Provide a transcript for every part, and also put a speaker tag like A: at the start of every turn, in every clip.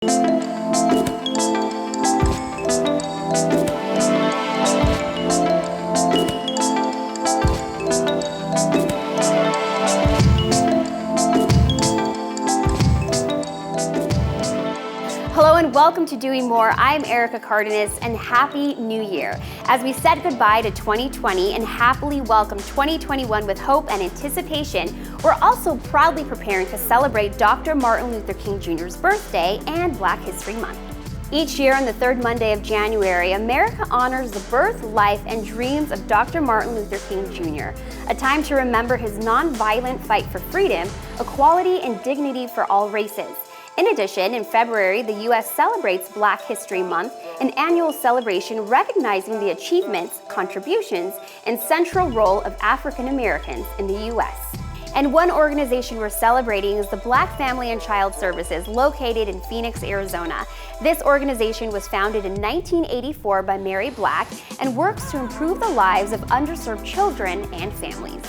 A: Hello and welcome to Doing More. I'm Erica Cardenas and Happy New Year. As we said goodbye to 2020 and happily welcome 2021 with hope and anticipation, we're also proudly preparing to celebrate Dr. Martin Luther King Jr.'s birthday and Black History Month. Each year on the third Monday of January, America honors the birth, life, and dreams of Dr. Martin Luther King Jr., a time to remember his nonviolent fight for freedom, equality, and dignity for all races. In addition, in February, the U.S. celebrates Black History Month, an annual celebration recognizing the achievements, contributions, and central role of African Americans in the U.S. And one organization we're celebrating is the Black Family and Child Services, located in Phoenix, Arizona. This organization was founded in 1984 by Mary Black and works to improve the lives of underserved children and families.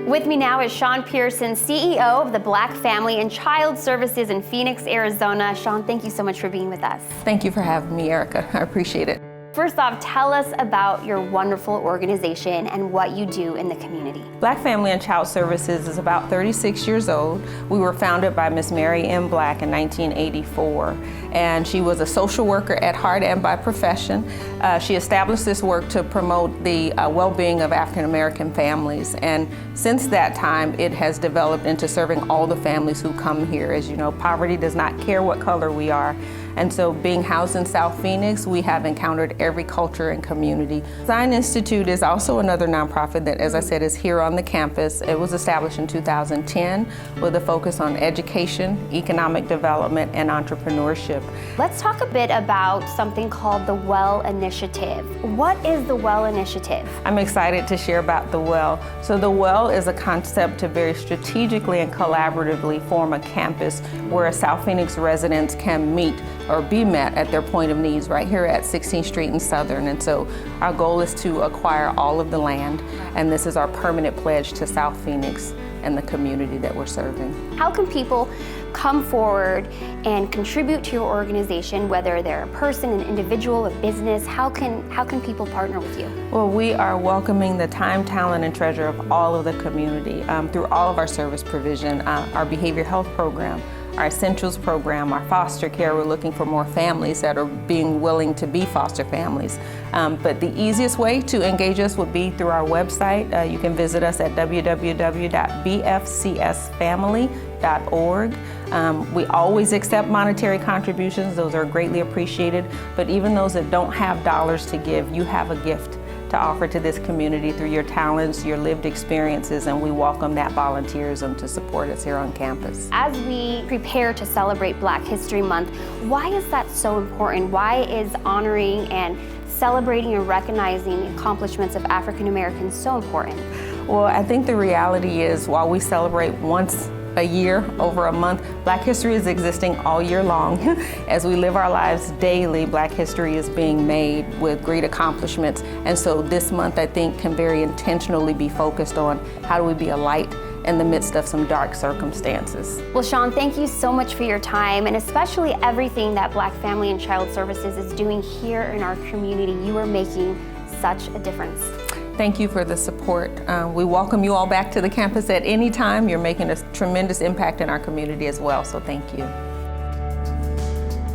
A: With me now is Shawn Pearson, CEO of the Black Family and Child Services in Phoenix, Arizona. Shawn, thank you so much for being with us.
B: Thank you for having me, Erica. I appreciate it.
A: First off, tell us about your wonderful organization and what you do in the community.
B: Black Family and Child Services is about 36 years old. We were founded by Miss Mary M. Black in 1984, and she was a social worker at heart and by profession. She established this work to promote the well-being of African American families, and since that time, it has developed into serving all the families who come here. As you know, poverty does not care what color we are. And so being housed in South Phoenix, we have encountered every culture and community. Design Institute is also another nonprofit that, as I said, is here on the campus. It was established in 2010 with a focus on education, economic development, and entrepreneurship.
A: Let's talk a bit about something called the WELL Initiative. What is the WELL Initiative?
B: I'm excited to share about the WELL. So the WELL is a concept to very strategically and collaboratively form a campus where South Phoenix residents can meet or be met at their point of needs right here at 16th Street and Southern. And so our goal is to acquire all of the land, and this is our permanent pledge to South Phoenix and the community that we're serving.
A: How can people come forward and contribute to your organization, whether they're a person, an individual, a business? How can people partner with you?
B: Well, we are welcoming the time, talent, and treasure of all of the community through all of our service provision, our behavioral health program, our essentials program, our foster care. We're looking for more families that are being willing to be foster families. But the easiest way to engage us would be through our website. You can visit us at www.bfcsfamily.org. We always accept monetary contributions. Those are greatly appreciated. But even those that don't have dollars to give, you have a gift to offer to this community through your talents, your lived experiences, and we welcome that volunteerism to support us here on campus.
A: As we prepare to celebrate Black History Month, why is that so important? Why is honoring and celebrating and recognizing the accomplishments of African Americans so important?
B: Well, I think the reality is, while we celebrate once a year, over a month, Black history is existing all year long. As we live our lives daily, Black history is being made with great accomplishments. And so this month, I think, can very intentionally be focused on how do we be a light in the midst of some dark circumstances.
A: Well, Shawn, thank you so much for your time, and especially everything that Black Family and Child Services is doing here in our community. You are making such a difference.
B: Thank you for the support. We welcome you all back to the campus at any time. You're making a tremendous impact in our community as well, so thank you.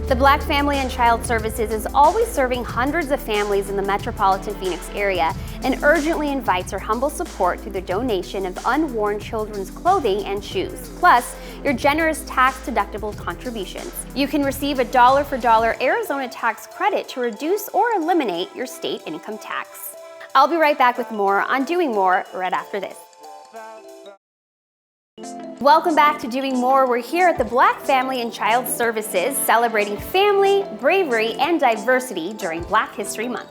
A: The Black Family and Child Services is always serving hundreds of families in the metropolitan Phoenix area and urgently invites your humble support through the donation of unworn children's clothing and shoes, plus your generous tax-deductible contributions. You can receive a dollar-for-dollar Arizona tax credit to reduce or eliminate your state income tax. I'll be right back with more on Doing More right after this. Welcome back to Doing More. We're here at the Black Family and Child Services celebrating family, bravery, and diversity during Black History Month.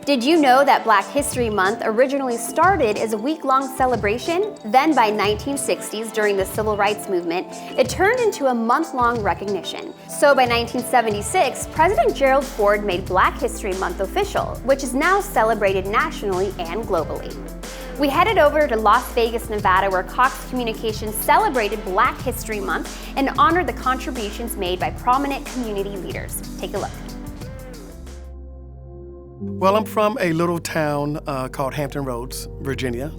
A: Did you know that Black History Month originally started as a week-long celebration? Then by 1960s, during the Civil Rights Movement, it turned into a month-long recognition. So by 1976, President Gerald Ford made Black History Month official, which is now celebrated nationally and globally. We headed over to Las Vegas, Nevada, where Cox Communications celebrated Black History Month and honored the contributions made by prominent community leaders. Take a look.
C: Well, I'm from a little town called Hampton Roads, Virginia,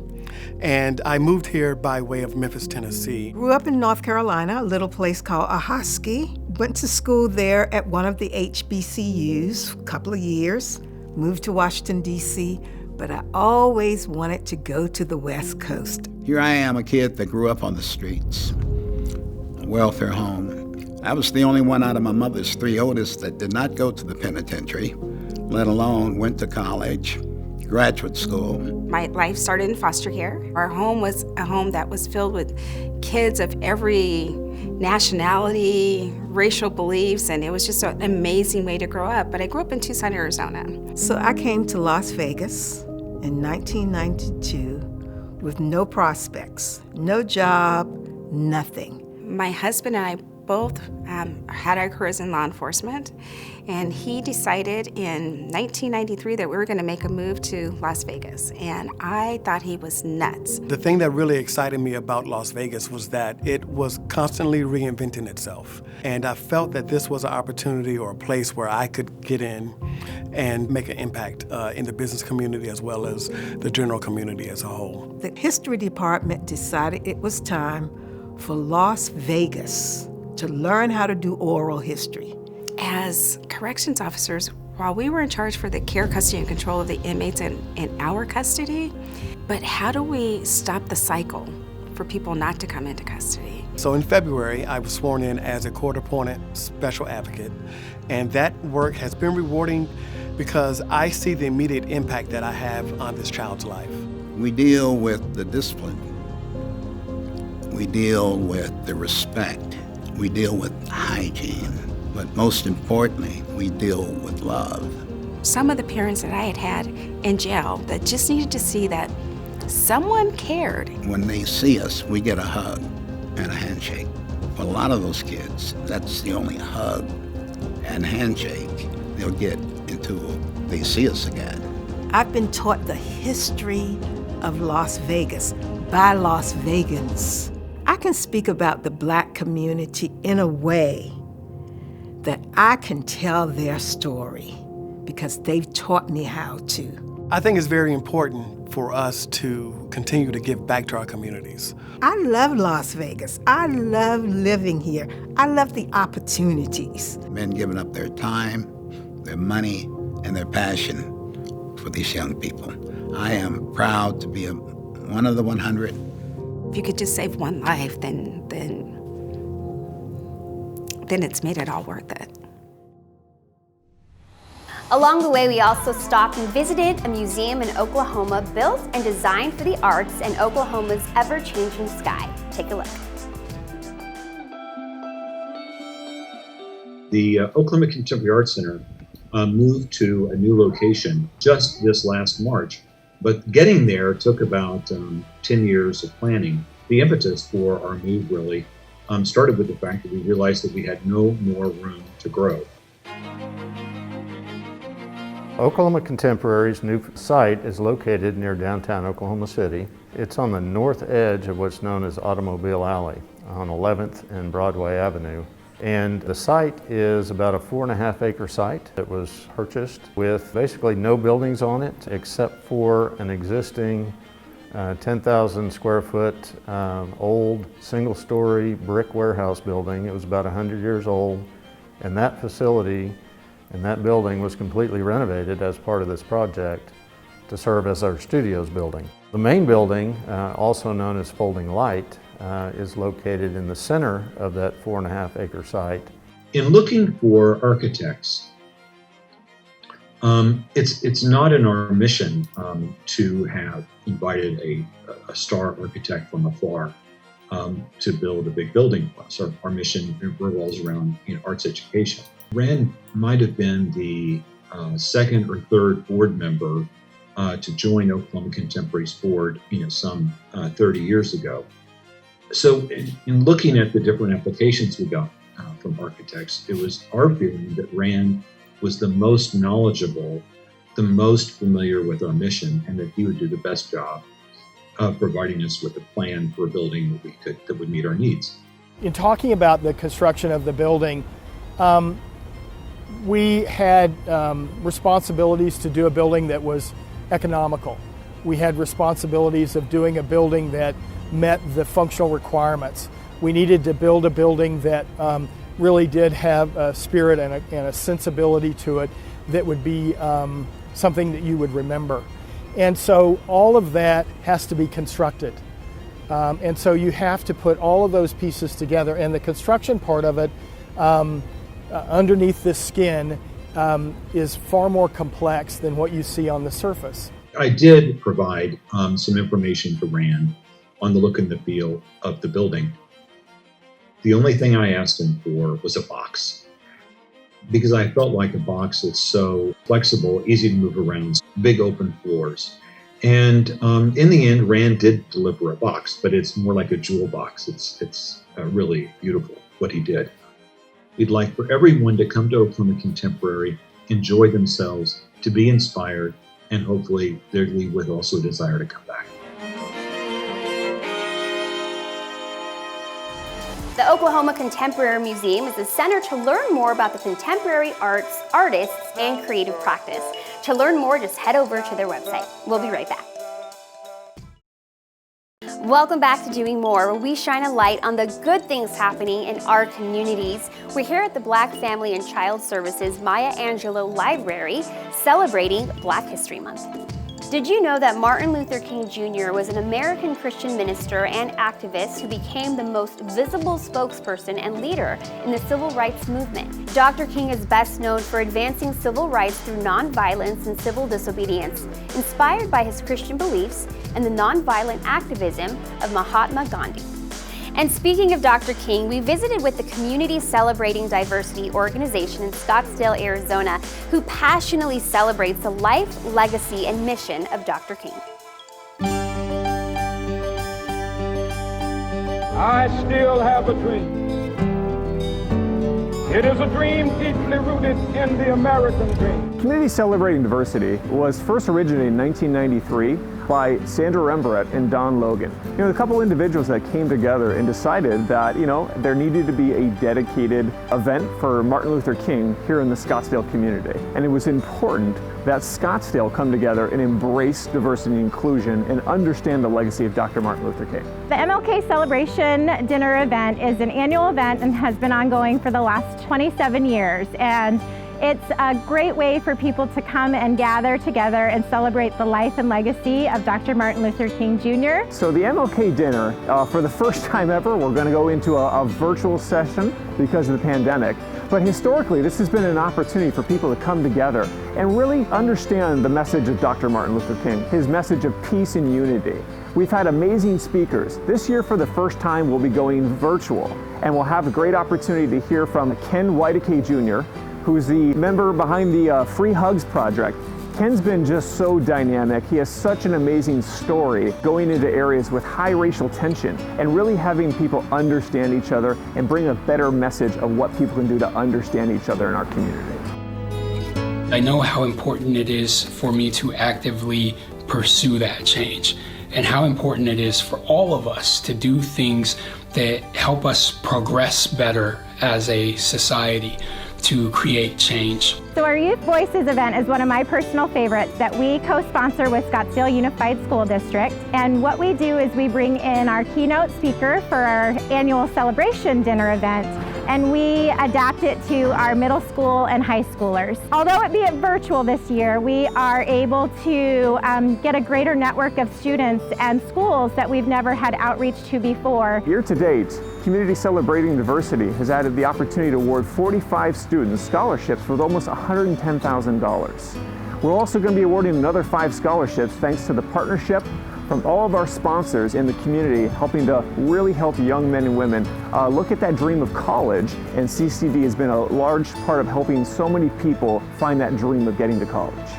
C: and I moved here by way of Memphis, Tennessee.
D: Grew up in North Carolina, a little place called Ahoskie. Went to school there at one of the HBCUs, a couple of years. Moved to Washington, D.C., but I always wanted to go to the West Coast.
E: Here I am, a kid that grew up on the streets, a welfare home. I was the only one out of my mother's three oldest that did not go to the penitentiary, let alone went to college, graduate school.
F: My life started in foster care. Our home was a home that was filled with kids of every nationality, racial beliefs, and it was just an amazing way to grow up. But I grew up in Tucson, Arizona.
D: So I came to Las Vegas in 1992 with no prospects, no job, nothing.
F: My husband and I both had our careers in law enforcement, and he decided in 1993 that we were going to make a move to Las Vegas, and I thought he was nuts.
C: The thing that really excited me about Las Vegas was that it was constantly reinventing itself, and I felt that this was an opportunity or a place where I could get in and make an impact in the business community as well as the general community as a whole.
D: The history department decided it was time for Las Vegas to learn how to do oral history.
F: As corrections officers, while we were in charge for the care, custody, and control of the inmates in our custody, but how do we stop the cycle for people not to come into custody?
C: So in February, I was sworn in as a court-appointed special advocate, and that work has been rewarding because I see the immediate impact that I have on this child's life.
E: We deal with the discipline. We deal with the respect. We deal with hygiene. But most importantly, we deal with love.
F: Some of the parents that I had in jail that just needed to see that someone cared.
E: When they see us, we get a hug and a handshake. For a lot of those kids, that's the only hug and handshake they'll get until they see us again.
D: I've been taught the history of Las Vegas by Las Vegans. I can speak about the Black community in a way that I can tell their story because they've taught me how to.
C: I think it's very important for us to continue to give back to our communities.
D: I love Las Vegas. I love living here. I love the opportunities.
E: Men giving up their time, their money, and their passion for these young people. I am proud to be one of the 100.
F: If you could just save one life, then it's made it all worth it.
A: Along the way, we also stopped and visited a museum in Oklahoma built and designed for the arts and Oklahoma's ever-changing sky. Take a look.
G: The Oklahoma Contemporary Arts Center moved to a new location just this last March, but getting there took about 10 years of planning. The impetus for our move really started with the fact that we realized that we had no more room to grow.
H: Oklahoma Contemporary's new site is located near downtown Oklahoma City. It's on the north edge of what's known as Automobile Alley on 11th and Broadway Avenue. And the site is about a 4.5 acre site that was purchased with basically no buildings on it except for an existing 10,000 square foot old single-story brick warehouse building. It was about 100 years old, and that facility and that building was completely renovated as part of this project to serve as our studios building. The main building, also known as Folding Light, is located in the center of that 4.5 acre site.
G: In looking for architects, it's not in our mission to have invited a star architect from afar to build a big building for us. Our mission revolves around arts education. Rand might have been the second or third board member to join Oklahoma Contemporary's board, some 30 years ago. So in looking at the different applications we got from architects, it was our feeling that Rand was the most knowledgeable, the most familiar with our mission, and that he would do the best job of providing us with a plan for a building that would meet our needs.
I: In talking about the construction of the building, we had responsibilities to do a building that was economical. We had responsibilities of doing a building that met the functional requirements. We needed to build a building that really did have a spirit and a sensibility to it that would be something that you would remember. And so all of that has to be constructed. And so you have to put all of those pieces together. And the construction part of it, underneath the skin, is far more complex than what you see on the surface.
G: I did provide some information to Rand on the look and the feel of the building. The only thing I asked him for was a box, because I felt like a box that's so flexible, easy to move around, big open floors. And in the end, Rand did deliver a box, but it's more like a jewel box. It's really beautiful what he did. We'd like for everyone to come to Oklahoma Contemporary, enjoy themselves, to be inspired, and hopefully they leave with also a desire to come back.
A: The Oklahoma Contemporary Museum is a center to learn more about the contemporary arts, artists, and creative practice. To learn more, just head over to their website. We'll be right back. Welcome back to Doing More, where we shine a light on the good things happening in our communities. We're here at the Black Family and Child Services Maya Angelou Library, celebrating Black History Month. Did you know that Martin Luther King Jr. was an American Christian minister and activist who became the most visible spokesperson and leader in the civil rights movement? Dr. King is best known for advancing civil rights through nonviolence and civil disobedience, inspired by his Christian beliefs and the nonviolent activism of Mahatma Gandhi. And speaking of Dr. King, we visited with the Community Celebrating Diversity organization in Scottsdale, Arizona, who passionately celebrates the life, legacy, and mission of Dr. King.
J: I still have a dream. It is a dream deeply rooted in the American dream.
K: Community Celebrating Diversity was first originated in 1993 by Sandra Rembrandt and Don Logan. A couple individuals that came together and decided that, there needed to be a dedicated event for Martin Luther King here in the Scottsdale community. And it was important that Scottsdale come together and embrace diversity and inclusion and understand the legacy of Dr. Martin Luther King.
L: The MLK Celebration Dinner event is an annual event and has been ongoing for the last 27 years. And it's a great way for people to come and gather together and celebrate the life and legacy of Dr. Martin Luther King Jr.
K: So the MLK dinner, for the first time ever, we're going to go into a virtual session because of the pandemic. But historically, this has been an opportunity for people to come together and really understand the message of Dr. Martin Luther King, his message of peace and unity. We've had amazing speakers. This year, for the first time, we'll be going virtual, and we'll have a great opportunity to hear from Ken Whitakay Jr., who's the member behind the Free Hugs Project. Ken's been just so dynamic. He has such an amazing story going into areas with high racial tension and really having people understand each other and bring a better message of what people can do to understand each other in our community.
M: I know how important it is for me to actively pursue that change, and how important it is for all of us to do things that help us progress better as a society, to create change.
L: So our Youth Voices event is one of my personal favorites that we co-sponsor with Scottsdale Unified School District. And what we do is we bring in our keynote speaker for our annual celebration dinner event, and we adapt it to our middle school and high schoolers. Although it be virtual this year, we are able to get a greater network of students and schools that we've never had outreach to before.
K: Year to date, Community Celebrating Diversity has added the opportunity to award 45 students scholarships with almost $110,000. We're also going to be awarding another 5 scholarships thanks to the partnership from all of our sponsors in the community helping to really help young men and women look at that dream of college, and CCD has been a large part of helping so many people find that dream of getting to college.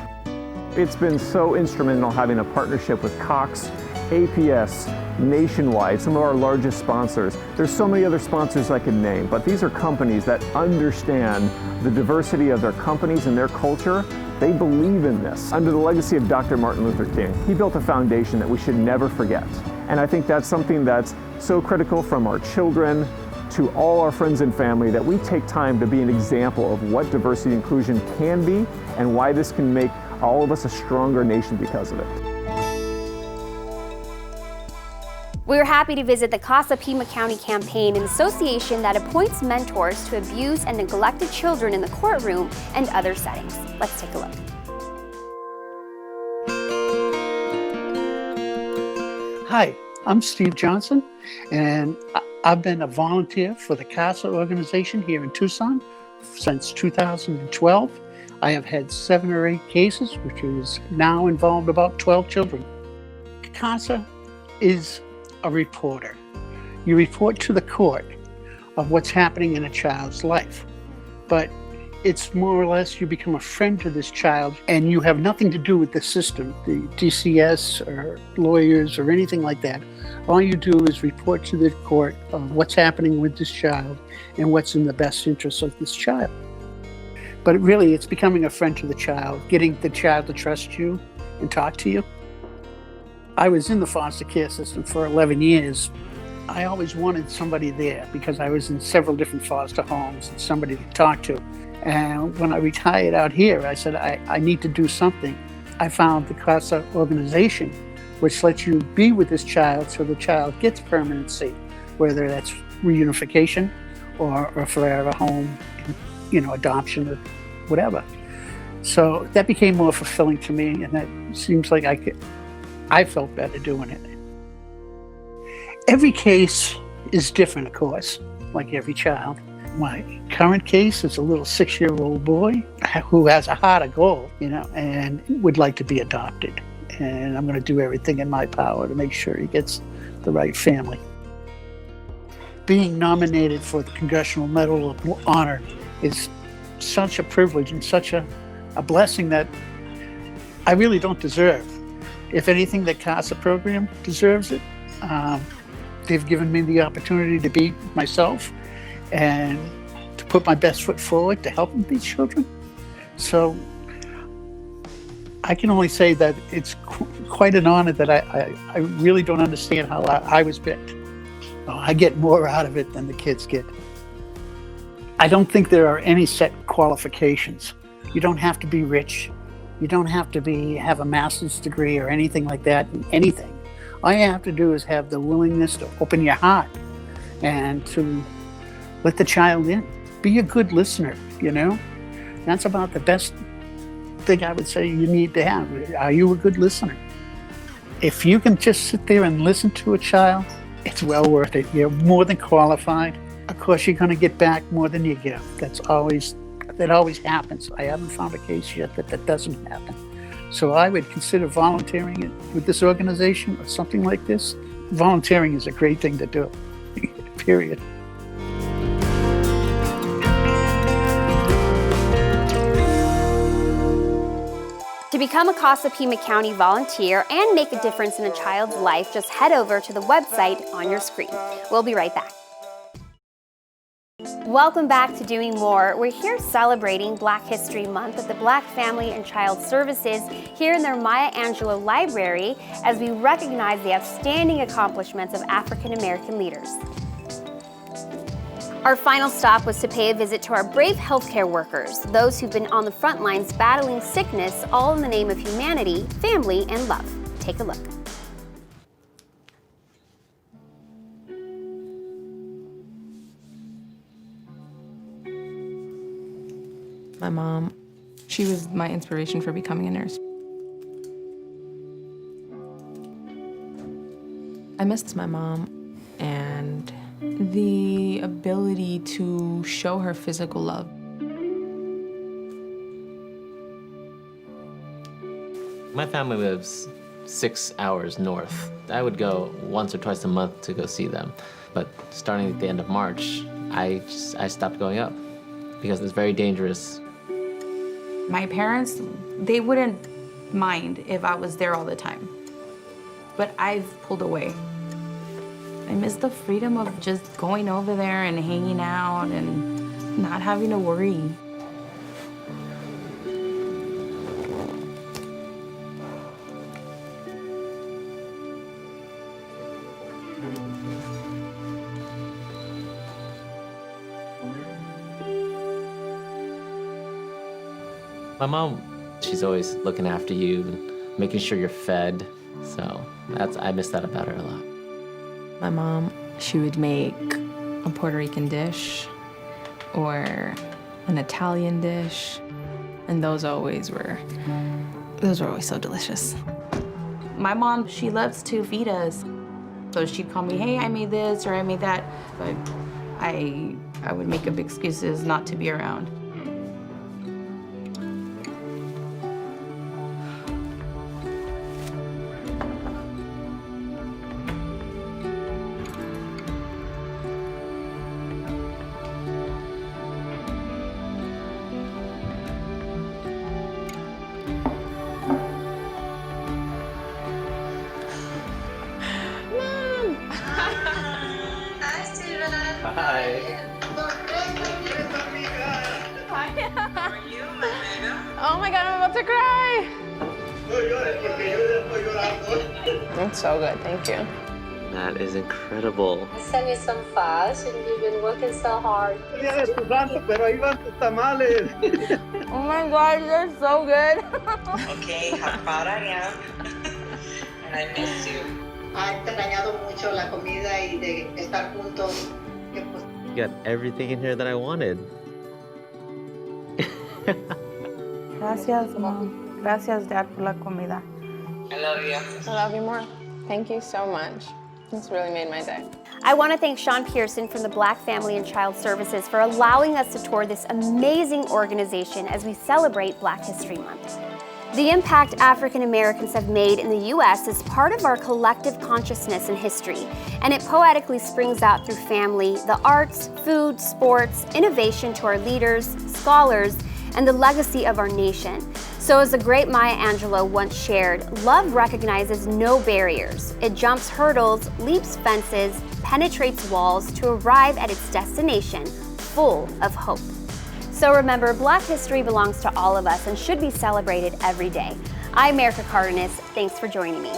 K: It's been so instrumental having a partnership with Cox, APS, Nationwide, some of our largest sponsors. There's so many other sponsors I could name, but these are companies that understand the diversity of their companies and their culture. They believe in this. Under the legacy of Dr. Martin Luther King, he built a foundation that we should never forget. And I think that's something that's so critical, from our children to all our friends and family, that we take time to be an example of what diversity and inclusion can be and why this can make all of us a stronger nation because of it.
A: We were happy to visit the CASA Pima County Campaign, an association that appoints mentors to abused and neglected children in the courtroom and other settings. Let's take a look.
N: Hi, I'm Steve Johnson, and I've been a volunteer for the CASA organization here in Tucson since 2012. I have had 7 or 8 cases, which is now involved about 12 children. CASA is a reporter. You report to the court of what's happening in a child's life, but it's more or less you become a friend to this child, and you have nothing to do with the system, the DCS or lawyers or anything like that. All you do is report to the court of what's happening with this child and what's in the best interest of this child. But really, it's becoming a friend to the child, getting the child to trust you and talk to you. I was in the foster care system for 11 years. I always wanted somebody there because I was in several different foster homes and somebody to talk to. And when I retired out here, I said, I need to do something. I found the CASA organization, which lets you be with this child so the child gets permanency, whether that's reunification or a forever home, adoption or whatever. So that became more fulfilling to me, and that seems like I felt better doing it. Every case is different, of course, like every child. My current case is a little 6-year-old boy who has a heart of gold, and would like to be adopted. And I'm going to do everything in my power to make sure he gets the right family. Being nominated for the Congressional Medal of Honor is such a privilege and such a blessing that I really don't deserve. If anything, the CASA program deserves it. They've given me the opportunity to be myself and to put my best foot forward to help these children. So I can only say that it's quite an honor that I really don't understand how I was picked. I get more out of it than the kids get. I don't think there are any set qualifications. You don't have to be rich. You don't have to have a master's degree or anything like that in anything. All you have to do is have the willingness to open your heart and to let the child in. Be a good listener, That's about the best thing I would say you need to have. Are you a good listener? If you can just sit there and listen to a child, it's well worth it. You're more than qualified. Of course, you're going to get back more than you give. That always happens. I haven't found a case yet that doesn't happen. So I would consider volunteering with this organization or something like this. Volunteering is a great thing to do, period.
A: To become a CASA Pima County volunteer and make a difference in a child's life, just head over to the website on your screen. We'll be right back. Welcome back to Doing More. We're here celebrating Black History Month at the Black Family and Child Services here in their Maya Angelou Library as we recognize the outstanding accomplishments of African American leaders. Our final stop was to pay a visit to our brave healthcare workers, those who've been on the front lines battling sickness, all in the name of humanity, family, and love. Take a look.
O: My mom, she was my inspiration for becoming a nurse. I miss my mom and the ability to show her physical love.
P: My family lives 6 hours north. I would go once or twice a month to go see them. But starting at the end of March, I stopped going up because it's very dangerous.
O: My parents, they wouldn't mind if I was there all the time. But I've pulled away. I miss the freedom of just going over there and hanging out and not having to worry.
P: My mom, she's always looking after you and making sure you're fed. So I miss that about her a lot.
O: My mom, she would make a Puerto Rican dish or an Italian dish, and those were always so delicious. My mom, she loves to feed us. So she'd call me, hey, I made this or I made that, but I would make up excuses not to be around.
Q: Oh my God, I'm about to cry. It's so good, thank you.
P: That is incredible.
R: I sent you some files and you've been working so hard.
Q: Oh my God, you're so good.
S: Okay, how proud I am. And I miss you.
R: Ha extrañado mucho la comida y de estar juntos.
P: You got everything in here that I wanted.
Q: Gracias, Mom. Gracias, Dad, por la comida.
S: I love you.
Q: I love you more. Thank you so much. This really made my day.
A: I want to thank Shawn Pearson from the Black Family and Child Services for allowing us to tour this amazing organization as we celebrate Black History Month. The impact African Americans have made in the U.S. is part of our collective consciousness and history, and it poetically springs out through family, the arts, food, sports, innovation to our leaders, scholars, and the legacy of our nation. So as the great Maya Angelou once shared, love recognizes no barriers. It jumps hurdles, leaps fences, penetrates walls to arrive at its destination, full of hope. So remember, Black history belongs to all of us and should be celebrated every day. I'm Erica Cardenas. Thanks for joining me.